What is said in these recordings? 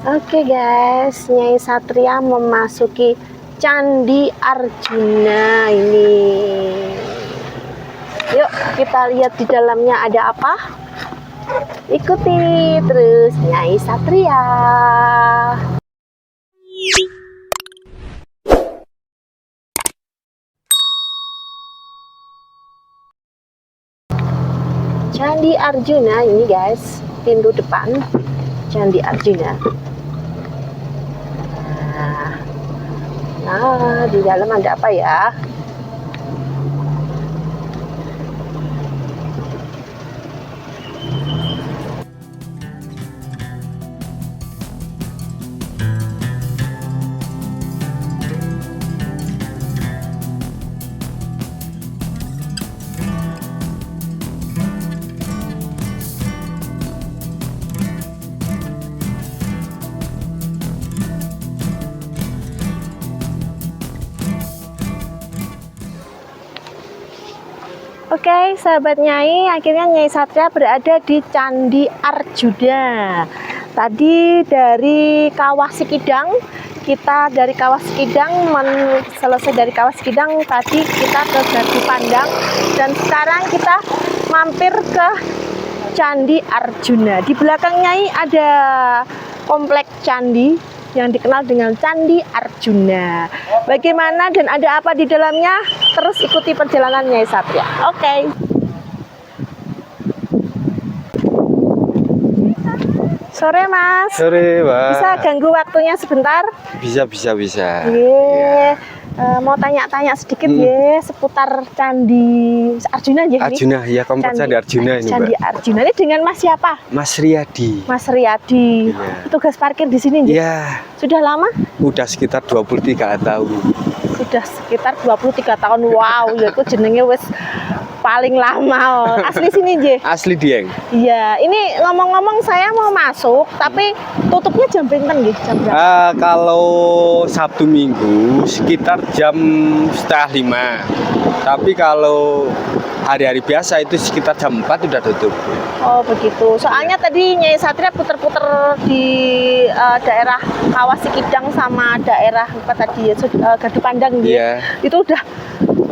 Oke guys, Nyai Satria memasuki Candi Arjuna ini. Yuk kita lihat di dalamnya ada apa. Ikuti terus Nyai Satria. Candi Arjuna ini guys, pintu depan Candi Arjuna. Nah, di dalam ada apa ya? Oke, sahabat Nyai, akhirnya Nyai Satria berada di Candi Arjuna. Tadi dari Kawah Sikidang, selesai dari Kawah Sikidang, tadi kita ke Gardu Pandang, dan sekarang kita mampir ke Candi Arjuna. Di belakang Nyai ada komplek candi yang dikenal dengan Candi Arjuna. Bagaimana dan ada apa di dalamnya? Terus ikuti perjalanan Nyai Satria. Oke. Sore Mas. Sore Pak. Bisa ganggu waktunya sebentar? Bisa. Iya. Mau tanya-tanya sedikit ya seputar Candi Arjuna ya. Arjuna ya, kompleks Candi Arjuna ini Candi Mbak. Arjuna ini dengan Mas siapa? Mas Riyadi. Mas Riyadi. Iya. Tugas parkir di sini ya? Iya. Sudah lama? Udah sekitar 23 tahun. Sudah sekitar 23 tahun. Wow, ya itu jenenge wis paling lama. Asli sini nggih. Asli Dieng. Iya, ini ngomong-ngomong saya mau masuk, tapi tutupnya jam pinten nggih? Jam berapa? Kalau Sabtu Minggu sekitar jam 4:30. Tapi kalau hari-hari biasa itu sekitar jam 4 udah tutup. Oh begitu. Soalnya tadi Nyai Satria puter-puter di daerah Kawah Sikidang sama daerah apa tadi ya, Gardu Pandang gitu. Iya. Itu udah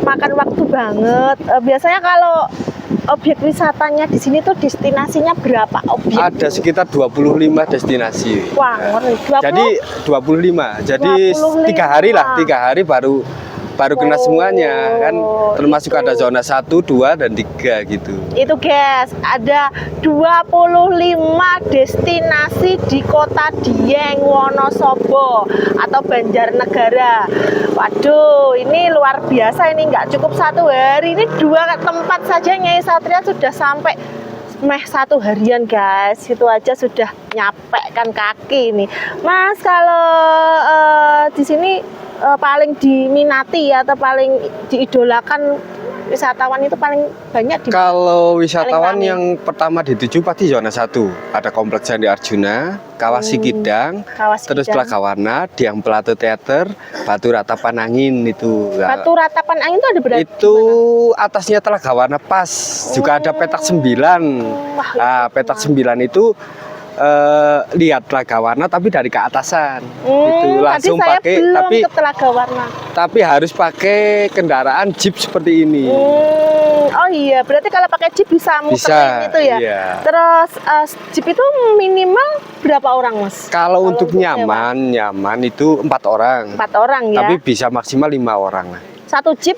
makan waktu banget. Biasanya kalau objek wisatanya di sini tuh destinasinya berapa objek? Ada sekitar 25 destinasi. Wah, ngeri. 20? Jadi 25. Jadi 25. 3 hari lah, 3 hari baru kena semuanya kan, termasuk itu. ada zona 1, 2 dan 3 gitu. Itu guys, ada 25 destinasi di Kota Dieng, Wonosobo atau Banjarnegara. Waduh, ini luar biasa, ini nggak cukup 1 hari, ini 2 tempat saja Nyai Satria sudah sampai 1 harian guys. Itu aja sudah nyampe kan kaki nih. Mas, kalau di sini paling diminati atau paling diidolakan wisatawan itu paling banyak di Kalau wisatawan yang pertama dituju pasti zona 1. Ada kompleks Candi Arjuna, Kawah Sikidang, terus Telagawarna, Dieng Plato Teater, Batu Ratapan Angin itu. Batu Ratapan Angin itu ada berarti? Itu atasnya Telagawarna pas. Juga ada petak 9. Nah, petak 9 itu lihat Telagawarna tapi dari keatasan. Itu langsung pakai, tapi ke Telagawarna. Tapi harus pakai kendaraan jeep seperti ini. Oh iya, berarti kalau pakai jeep bisa muterin itu ya. Iya. Terus jeep itu minimal berapa orang, Mas? Kalau untuk nyaman itu 4 orang. 4 orang ya. Tapi bisa maksimal 5 orang. Satu jeep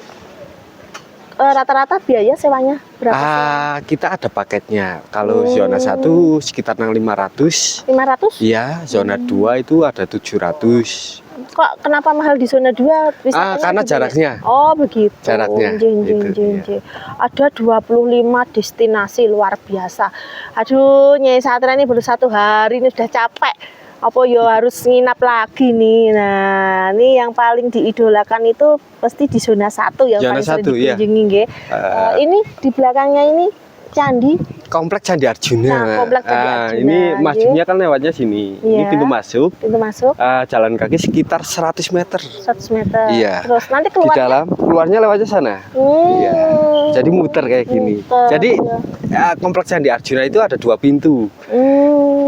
rata-rata biaya sewanya berapa? Kita ada paketnya. Kalau zona 1 sekitar 500. 500? Iya, zona 2 itu ada 700. Kok kenapa mahal di zona 2? Karena jaraknya. Oh, begitu. Jaraknya. Ada 25 destinasi luar biasa. Aduh, Nyai Satria ini baru 1 hari ini sudah capek. Apa ya harus nginap lagi nih. Nah, ini yang paling diidolakan itu pasti di zona 1 yang zona paling 1 ya. Ini di belakangnya ini candi. Kompleks Candi Arjuna. Nah, kompleks Candi Arjuna. Ini masuknya kan lewatnya sini. Iya. Ini pintu masuk. Pintu masuk. Jalan kaki sekitar 100 meter. 100 meter. Iya. Terus nanti Di dalam, keluarnya lewatnya sana. Iya. Jadi muter kayak gini. Muter, Jadi kompleks Candi Arjuna itu ada 2 pintu.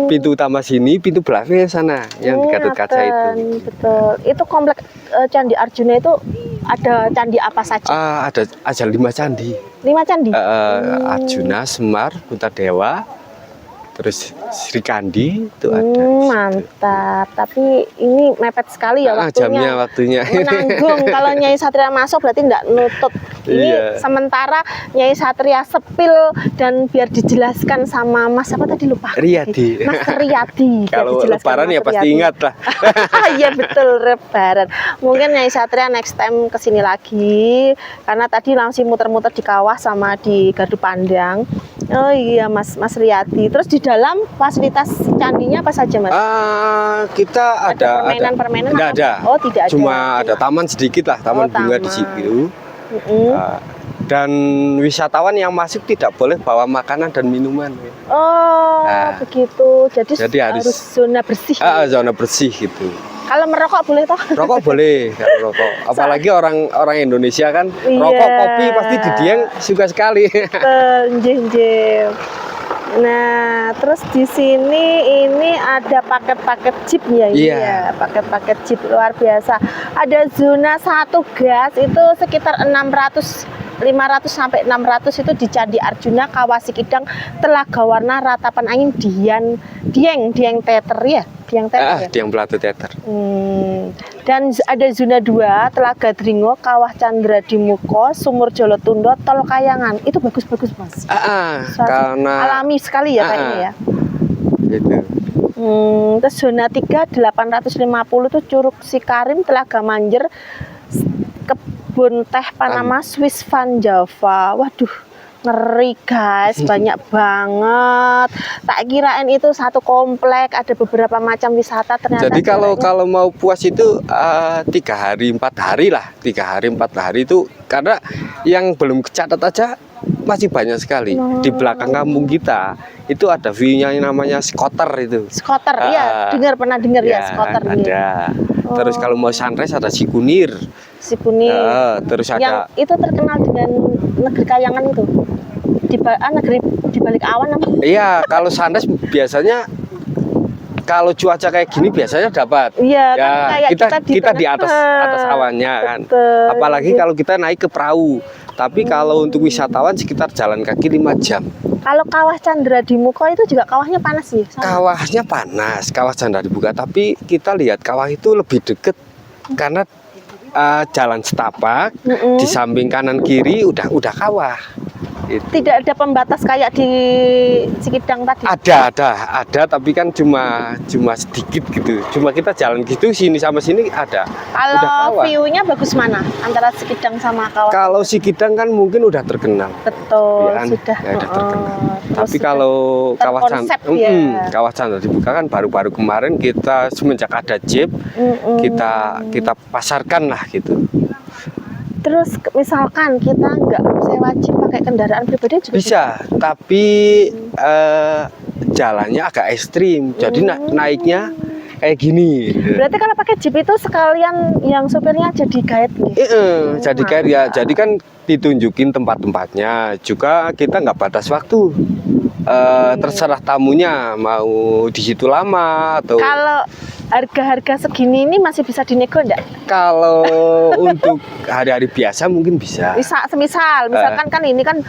pintu utama sini, pintu belakangnya sana yang di Gatot Kaca itu. Betul. Itu komplek Candi Arjuna itu ada candi apa saja? Ada 5 candi. 5 candi. Arjuna, Semar, Puntadewa, terus Sri Kandi itu ada. Mantap. Tapi ini mepet sekali ya Waktunya. Menanggung. Kalau Nyai Satria masuk berarti enggak nutut. Ini sementara Nyai Satria sepil dan biar dijelaskan sama Mas apa tadi lupa. Riyadi. Mas Riyadi. Kalau lebaran ya pasti ingat lah. Iya betul, lebaran. Mungkin Nyai Satria next time kesini lagi karena tadi langsung muter-muter di Kawah sama di Gardu Pandang. Oh iya Mas Riyadi. Terus di dalam fasilitas candinya apa saja Mas? Kita ada permainan-permainan? Enggak ada. Oh tidak ada. Cuma ada taman sedikit lah, taman bunga di situ. Dan wisatawan yang masuk tidak boleh bawa makanan dan minuman. Begitu. Jadi harus zona bersih. Zona bersih gitu. Kalau merokok boleh toh? Rokok boleh, kalau rokok. Apalagi orang Indonesia kan rokok kopi pasti di Dieng suka sekali. Nggih. Nah, terus di sini ini ada paket-paket jeep ya, Iya. Paket-paket jeep luar biasa. Ada zona 1 gas itu sekitar 500 sampai 600 itu di Candi Arjuna, Kawah Sikidang, Telaga Warna, Ratapan Angin, Dieng Teter ya. Dieng Plato Teter. Dan ada zona 2 Telaga Dringo, Kawah Candra Dimuko, Sumur Jolotundo, Tol Kayangan. Itu bagus-bagus Mas. Karena alami sekali ya kayaknya ya. Gitu. Terus zona 3 850 itu Curug Sikarim, Telaga Manjer, Kebun Teh Panama, Swiss Van Java. Waduh, ngeri guys, banyak banget. Tak kirain itu satu komplek ada beberapa macam wisata ternyata. Jadi kalau mau puas itu 3 hari 4 hari lah, 3 hari 4 hari itu karena yang belum kecatat aja masih banyak sekali. Di belakang kampung kita itu ada view-nya yang namanya Skoter itu. Skoter, iya, pernah dengar ya Skoter. Ada. Terus kalau mau sunrise ada Sikunir. Terus ada yang itu terkenal dengan negeri kayangan itu. Negeri di balik awan apa? Iya, kalau sunrise biasanya kalau cuaca kayak gini biasanya dapat. Iya, kan kayak kita di atas awannya kan. Apalagi kalau kita naik ke perahu. Tapi kalau untuk wisatawan sekitar jalan kaki 5 jam. Kalau Kawah Candra Dimuko itu juga kawahnya panas sih? Kawahnya panas, Kawah Candra Dimuko. Tapi kita lihat kawah itu lebih deket karena jalan setapak, di samping kanan kiri udah kawah. Itu. Tidak ada pembatas kayak di Sikidang tadi? Ada, tapi kan cuma sedikit gitu. Cuma kita jalan gitu sini sama sini ada. Kalau view-nya bagus mana antara Sikidang sama Kawah? Kalau Sikidang kan mungkin udah terkenal. Betul, ya kan? sudah terkenal. Tapi kalau Kawah Candra Dimuko kan baru-baru kemarin kita semenjak ada jeep kita pasarkan lah gitu. Terus misalkan kita nggak sewa jeep pakai kendaraan pribadi juga bisa, tapi jalannya agak ekstrim. Jadi naiknya kayak gini. Berarti kalau pakai jeep itu sekalian yang sopirnya jadi guide nih? Jadi guide ya. Jadi kan ditunjukin tempat-tempatnya. Juga kita nggak batas waktu. Terserah tamunya mau di situ lama atau. Kalau harga-harga segini ini masih bisa dinego enggak? Kalau untuk hari-hari biasa mungkin bisa. Misalkan kan ini kan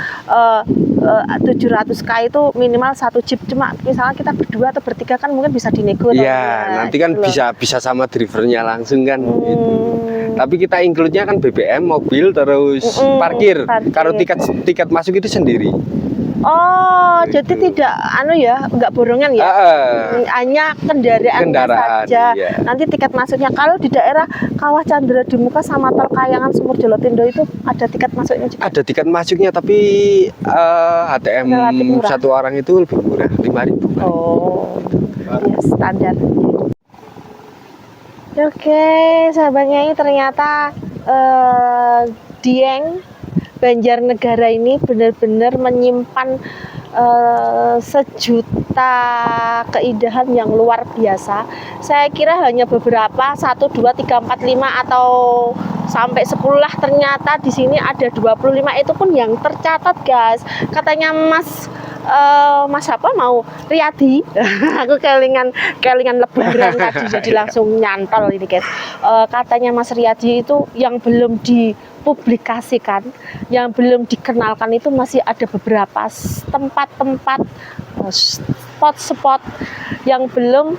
700k itu minimal 1 jeep, cuma misalnya kita berdua atau bertiga kan mungkin bisa dinego. Iya, nanti kan gitu bisa sama drivernya langsung kan. Gitu. Tapi kita include-nya kan BBM, mobil, terus parkir. Kalau tiket masuk itu sendiri. Gitu. Jadi tidak nggak borongan ya? Hanya kendaraan saja. Iya. Nanti tiket masuknya. Kalau di daerah Kawah Candra Dimuko sama Tol Kayangan Sumur Jolotundo itu ada tiket masuknya juga? Ada tiket masuknya, tapi HTM satu orang itu lebih murah, 5.000. Ya standar. Oke, sahabatnya ini ternyata Dieng Banjarnegara ini benar-benar menyimpan sejuta keindahan yang luar biasa. Saya kira hanya beberapa 1, 2, 3, 4, 5 atau sampai sekolah ternyata di sini ada 25, itu pun yang tercatat guys. Katanya Mas apa mau Riyadi aku kelingan lebaran tadi jadi langsung nyantol ini guys. Katanya Mas Riyadi itu yang belum dipublikasikan, yang belum dikenalkan itu masih ada beberapa tempat-tempat spot-spot yang belum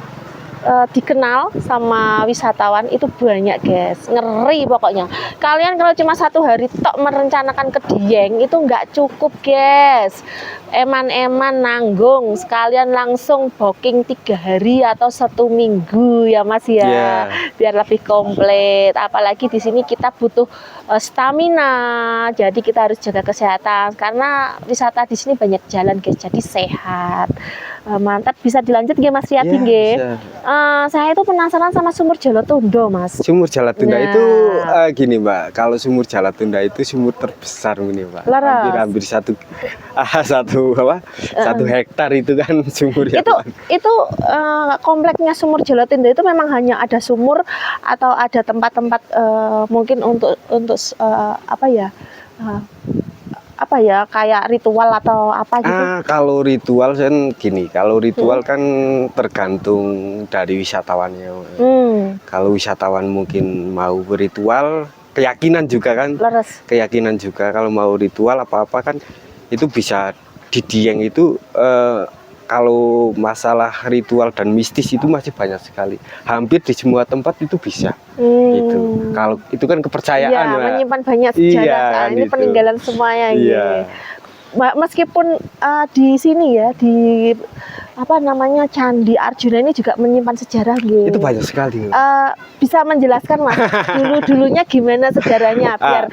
dikenal sama wisatawan, itu banyak guys, ngeri pokoknya. Kalian kalau cuma 1 hari tok merencanakan ke Dieng itu nggak cukup guys, eman-eman nanggung, sekalian langsung booking 3 hari atau 1 minggu ya Mas ya, biar lebih komplit. Apalagi di sini kita butuh stamina, jadi kita harus jaga kesehatan karena wisata di sini banyak jalan guys, jadi sehat. Mantap, bisa dilanjut nggih Mas Riyadi nggih? Saya itu penasaran sama Sumur Jalatundo Mas. Sumur Jalatundo itu gini Mbak, kalau Sumur Jalatundo itu sumur terbesar ini Mbak. Hampir satu hektar itu kan sumurnya. Itu kompleknya Sumur Jalatundo itu memang hanya ada sumur atau ada tempat-tempat mungkin untuk apa ya kayak ritual atau apa gitu? Kalau ritual kan gini, kalau ritual kan tergantung dari wisatawannya. Kalau wisatawan mungkin mau berritual, keyakinan juga kan, keyakinan juga kalau mau ritual apa-apa kan itu bisa di Dieng itu. Kalau masalah ritual dan mistis itu masih banyak sekali, hampir di semua tempat itu bisa. Gitu. Kalau itu kan kepercayaan, menyimpan banyak sejarah, ini gitu. Peninggalan semuanya. Meskipun di sini ya, di Candi Arjuna ini juga menyimpan sejarah gitu. Itu banyak sekali. Bisa menjelaskan Mas dulunya gimana sejarahnya biar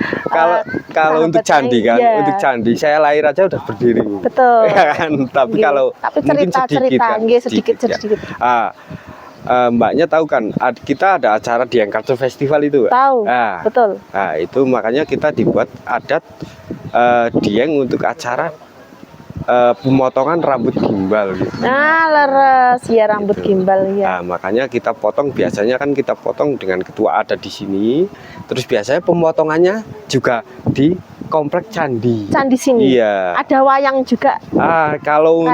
kalau untuk candi kan, untuk candi saya lahir aja udah berdiri. Betul. Ya kan? Tapi kalau sedikit. Mbaknya tahu kan, kita ada acara Dieng Culture Festival itu. Tahu. Betul. Nah, itu makanya kita dibuat adat Dieng untuk acara pemotongan rambut gimbal gitu. Leres ya rambut gimbal ya. Makanya kita potong, biasanya kan kita potong dengan ketua adat di sini. Terus biasanya pemotongannya juga di komplek candi. Candi sini. Iya. Ada wayang juga. Kalau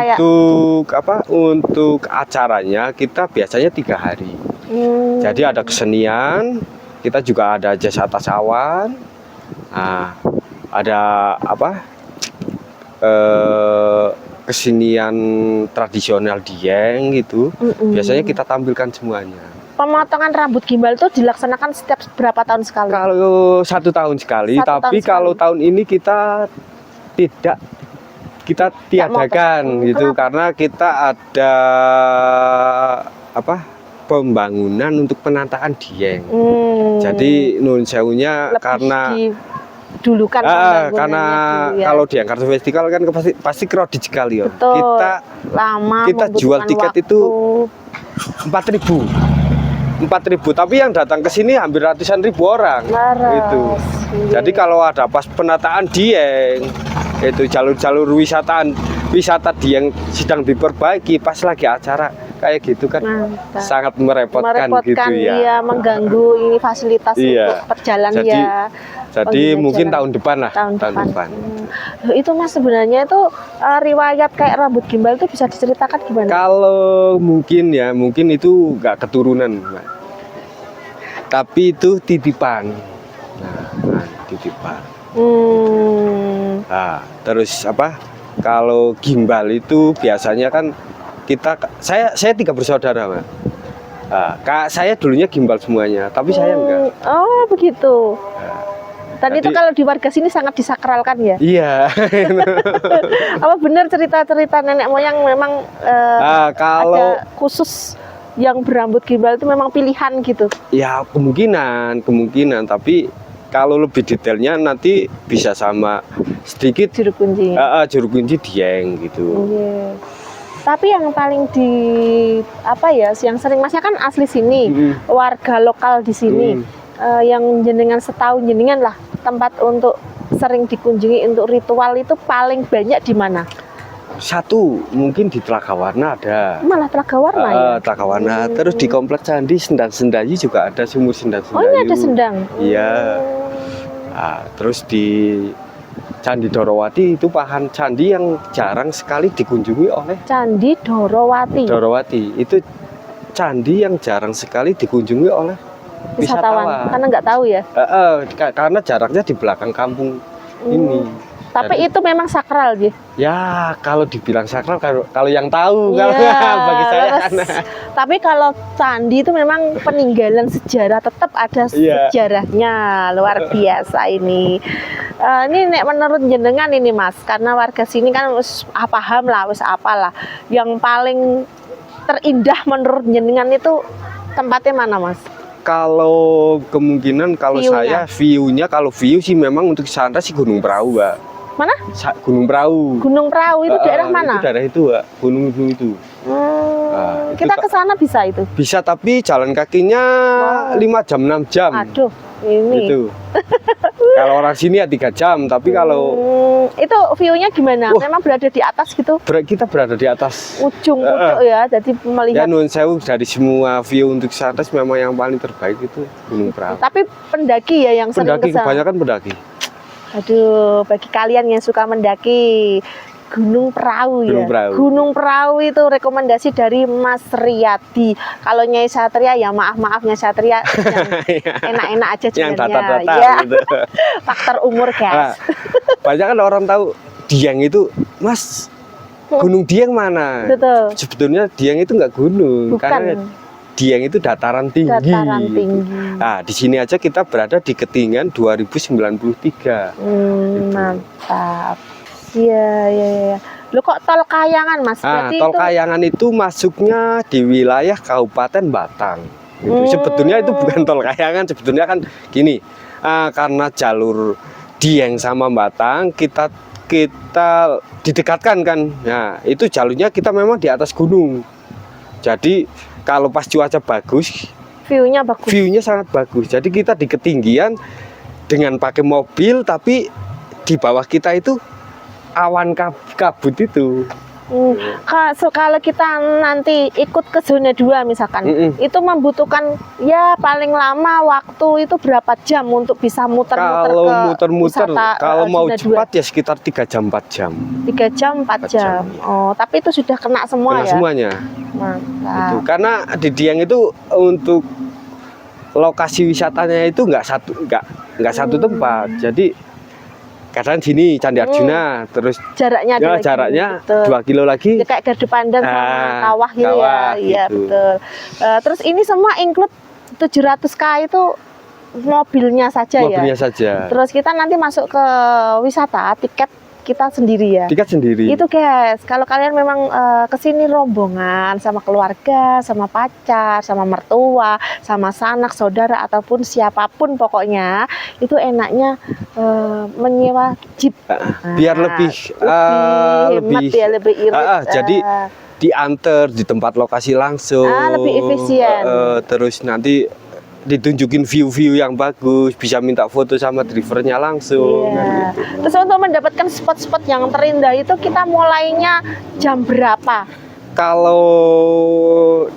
untuk acaranya kita biasanya 3 hari. Jadi ada kesenian, kita juga ada jas atas awan. Ada kesenian tradisional Dieng gitu. Biasanya kita tampilkan semuanya. Pemotongan rambut gimbal itu dilaksanakan setiap berapa tahun sekali? Kalau 1 tahun sekali, tapi kalau tahun ini kita tiadakan gitu. Kenapa? Karena kita ada pembangunan untuk penataan Dieng. Jadi nun sewunya karena dulu kan karena kalau Dieng Culture Festival kan pasti kredit sekali ya. Betul. Kita jual tiket itu 4.000, tapi yang datang ke sini hampir ratusan ribu orang. Itu. Jadi kalau ada pas penataan Dieng, itu jalur-jalur wisata Dieng sedang diperbaiki, pas lagi acara kayak gitu kan. Mantap. Sangat merepotkan gitu ya. Iya, mengganggu ini fasilitas untuk perjalanan ya. Jadi mungkin tahun depan lah. Tahun depan. Itu Mas sebenarnya itu riwayat kayak rambut gimbal itu bisa diceritakan gimana? Kalau mungkin itu nggak keturunan, Mbak. Tapi itu titipan. Titipan. Terus kalau gimbal itu biasanya kan saya 3 bersaudara, Mbak. Saya dulunya gimbal semuanya, tapi saya enggak. Oh, begitu. Dan itu kalau di warga sini sangat disakralkan ya? Iya. Apa benar cerita-cerita nenek moyang memang ada khusus yang berambut gimbal itu memang pilihan gitu? Ya kemungkinan. Tapi kalau lebih detailnya nanti bisa sama sedikit juru kunci Dieng gitu. Tapi yang paling yang sering Masnya kan asli sini, warga lokal di sini. Yang jenengan setahun jenengan lah tempat untuk sering dikunjungi untuk ritual itu paling banyak di mana? Satu mungkin di Telaga Warna ada. Malah Telaga Warna ya? Telaga Warna. Terus di kompleks candi Sendang Sendayu juga ada sumur Sendang Sendayu. Oh, ini ada Sendang. Iya. Nah, terus di Candi Dorowati itu pahan candi yang jarang sekali dikunjungi oleh Candi Dorowati. Dorowati. Itu candi yang jarang sekali dikunjungi oleh wisatawan. Karena nggak tahu ya. Karena jaraknya di belakang kampung ini. Tapi itu memang sakral gitu. Ya, kalau dibilang sakral kalau yang tahu Iya, kalau bagi saya kan. Tapi kalau candi itu memang peninggalan sejarah, tetap ada Iya. sejarahnya, luar biasa ini. Ini nek menurut jenengan ini Mas, karena warga sini kan wis paham lah, wis apalah. Yang paling terindah menurut jenengan itu tempatnya mana Mas? Kalau kemungkinan kalau View-nya. saya view-nya kalau view sih memang untuk sunrise sih Gunung Perahu, Mbak. Mana? Gunung Perahu. Gunung Perahu itu daerah mana? Itu daerah itu, Mbak. Gunung itu. Nah, itu Kita ke sana bisa itu. Bisa tapi jalan kakinya 5 jam 6 jam. Aduh, ini. Itu. Kalau orang sini ya 3 jam, tapi kalau itu view-nya gimana? Wah. Memang berada di atas gitu, kita berada di atas ujung pucuk ya, jadi ya melihat. Nun Sewu dari semua view untuk sunrise memang yang paling terbaik itu Gunung Perahu. Tapi pendaki ya yang sering Pendaki ke sana. kebanyakan pendaki. Aduh, bagi kalian yang suka mendaki Gunung Perahu ya. Gunung Perahu. Gunung Perahu itu rekomendasi dari Mas Riyadi. Kalau Nyai Satria ya maaf Nyai Satria yang enak-enak aja Yang sebenarnya. datar-datar Ya, gitu. faktor umur Nah, guys. banyak kan orang tahu Dieng itu, Mas, Gunung Dieng mana? Betul. Sebetulnya Dieng itu nggak gunung, Bukan. karena Dieng itu dataran tinggi. Dataran tinggi. Nah, di sini aja kita berada di ketinggian 2093. Mantap. Iya. Lo kok tol Kayangan Mas? Nah, Berarti tol itu Kayangan itu masuknya di wilayah Kabupaten Batang. Gitu. Sebetulnya itu bukan tol Kayangan, sebetulnya kan gini, karena jalur Dieng sama Batang kita didekatkan kan. Nah, itu jalurnya kita memang di atas gunung. Jadi kalau pas cuaca bagus, view-nya bagus. view-nya sangat bagus. Jadi kita di ketinggian dengan pakai mobil, tapi di bawah kita itu awan kabut itu. Kalau kita nanti ikut ke zona 2 misalkan, itu membutuhkan ya paling lama waktu itu berapa jam untuk bisa muter-muter Kalau ke muter-muter, wisata, kalau mau zona 2? cepat ya sekitar 3 jam 4 jam. 3 jam 4 4 jam. Oh, tapi itu sudah kena semua Kena ya. semuanya. Mantap. Itu. Karena di Dieng itu untuk lokasi wisatanya itu nggak satu tempat. Jadi kadang sini Candi Arjuna, terus Jaraknya ada ya lagi, jaraknya betul. 2 kilo lagi. Ya, kayak gardu pandang sama kawah gitu kawah ya. Iya, gitu. betul. Terus ini semua include 700K itu mobilnya saja Mobilnya ya. saja. Terus kita nanti masuk ke wisata, tiket kita sendiri ya. Tiket sendiri. Itu guys, kalau kalian memang kesini rombongan sama keluarga, sama pacar, sama mertua, sama sanak, saudara ataupun siapapun pokoknya, itu enaknya menyewa jeep. Biar lebih hemat ya, lebih irit. jadi diantar di tempat lokasi langsung. Lebih efisien. Terus nanti ditunjukin view-view yang bagus, bisa minta foto sama drivernya langsung. Iya. Gitu. Terus untuk mendapatkan spot-spot yang terindah itu kita mulainya jam berapa? Kalau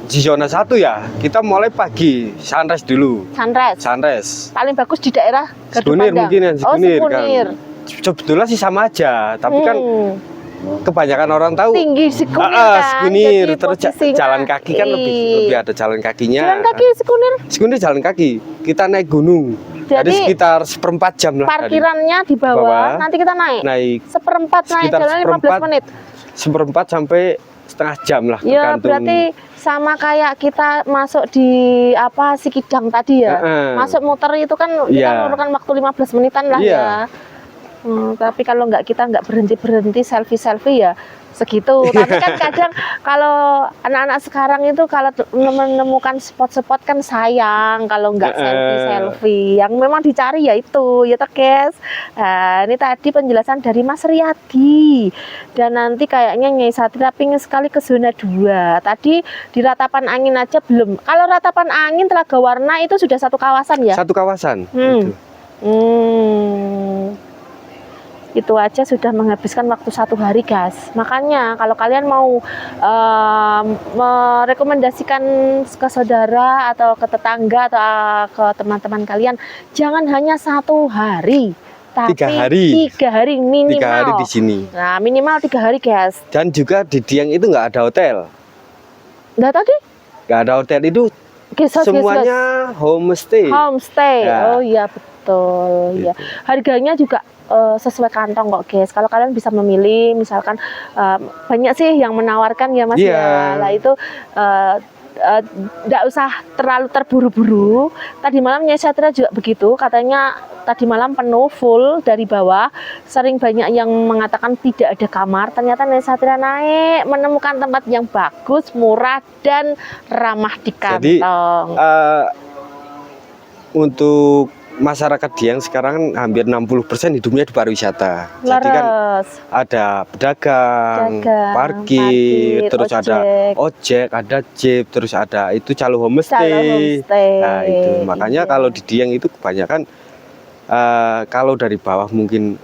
di zona 1 ya, kita mulai pagi, sunrise dulu. Sunrise. Paling bagus di daerah Gardu Sikunir Pandang. mungkin ya, Sikunir kan. Sikunir. Sebetulnya sih sama aja, tapi kan kebanyakan orang tahu tinggi Sikunir kan. Sikunir, Jadi terus posisinya, jalan kaki kan lebih ada jalan kakinya. Jalan kaki Sikunir. Sikunir jalan kaki, kita naik gunung. Jadi sekitar 1/4 jam lah. Parkirannya di bawah, nanti kita naik. 1/4 naik, Sekitar jalan 15 menit. 1/4 sampai setengah jam lah. Ya tergantung. berarti sama kayak kita masuk di Sikidang tadi ya. Masuk muter itu kan kita memerlukan waktu 15 menitan lah ya. Tapi kalau kita nggak berhenti selfie ya segitu. Tapi kan kadang kalau anak-anak sekarang itu kalau menemukan spot-spot kan sayang kalau nggak selfie. Yang memang dicari ya itu, ya toh guys. Nah, ini tadi penjelasan dari Mas Riyadi. Dan nanti kayaknya Nyai Satria pingin sekali ke zona 2. Tadi di Ratapan Angin aja belum. Kalau Ratapan Angin Telaga Warna itu sudah satu kawasan ya? Satu kawasan. Gitu. itu aja sudah menghabiskan waktu 1 hari guys. Makanya kalau kalian mau merekomendasikan ke saudara atau ke tetangga atau ke teman-teman kalian, jangan hanya 1 hari, tapi 3 hari minimal. 3 hari di sini. Nah minimal 3 hari guys. Dan juga di Dieng itu nggak ada hotel. Nah tadi Nggak ada hotel, itu semuanya homestay. Homestay. Ya. Oh iya betul. Gitu. Ya. Harganya juga sesuai kantong kok guys. Kalau kalian bisa memilih, misalkan banyak sih yang menawarkan ya Mas Iya. ya. Lah itu nggak usah terlalu terburu-buru. Tadi malam Nyai Satria juga begitu, katanya tadi malam penuh full dari bawah. Sering banyak yang mengatakan tidak ada kamar. Ternyata Nyai Satria naik menemukan tempat yang bagus, murah dan ramah di Jadi kantong. untuk masyarakat Dieng sekarang hampir 60% hidupnya di pariwisata. Jadi kan ada pedagang, parkir, terus ada ojek, ada jeep, terus ada itu calo homestay. Nah itu makanya kalau di Dieng itu kebanyakan kalau dari bawah mungkin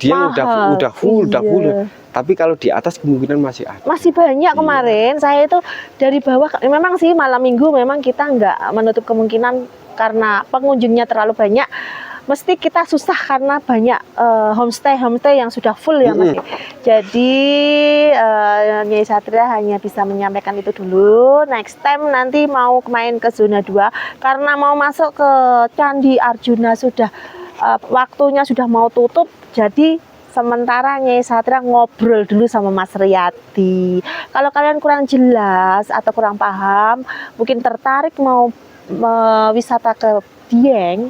Dieng udah full. Tapi kalau di atas kemungkinan masih ada. Masih banyak kemarin. Saya itu dari bawah, memang sih malam minggu memang kita nggak menutup kemungkinan karena pengunjungnya terlalu banyak. Mesti kita susah karena banyak homestay yang sudah full ya Mas. Jadi Nyai Satria hanya bisa menyampaikan itu dulu. Next time nanti mau main ke zona 2 karena mau masuk ke Candi Arjuna sudah waktunya sudah mau tutup. Jadi sementara Nyai Satria ngobrol dulu sama Mas Riyadi. Kalau kalian kurang jelas atau kurang paham, mungkin tertarik mau wisata ke Dieng,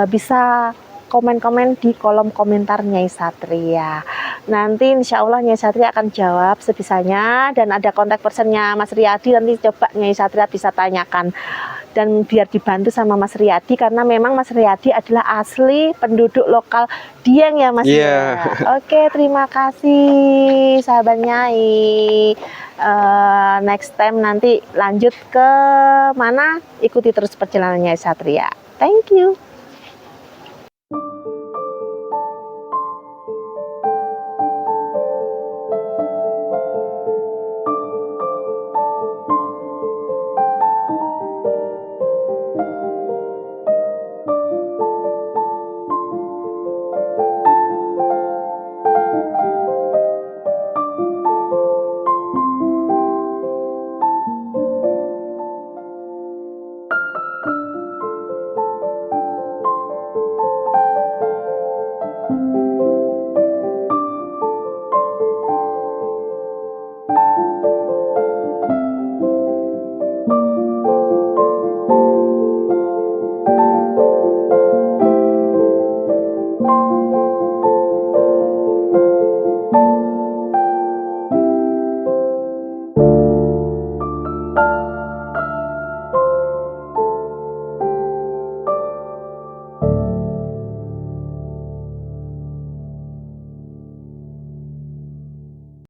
bisa komen-komen di kolom komentar Nyai Satria. Nanti insya Allah Nyai Satria akan jawab sebisanya, dan ada kontak personnya Mas Riyadi, nanti coba Nyai Satria bisa tanyakan dan biar dibantu sama Mas Riyadi, karena memang Mas Riyadi adalah asli penduduk lokal Dieng ya Mas. Oke, terima kasih sahabat Nyai. Next time nanti lanjut ke mana, ikuti terus perjalanan Nyai Satria. Thank you.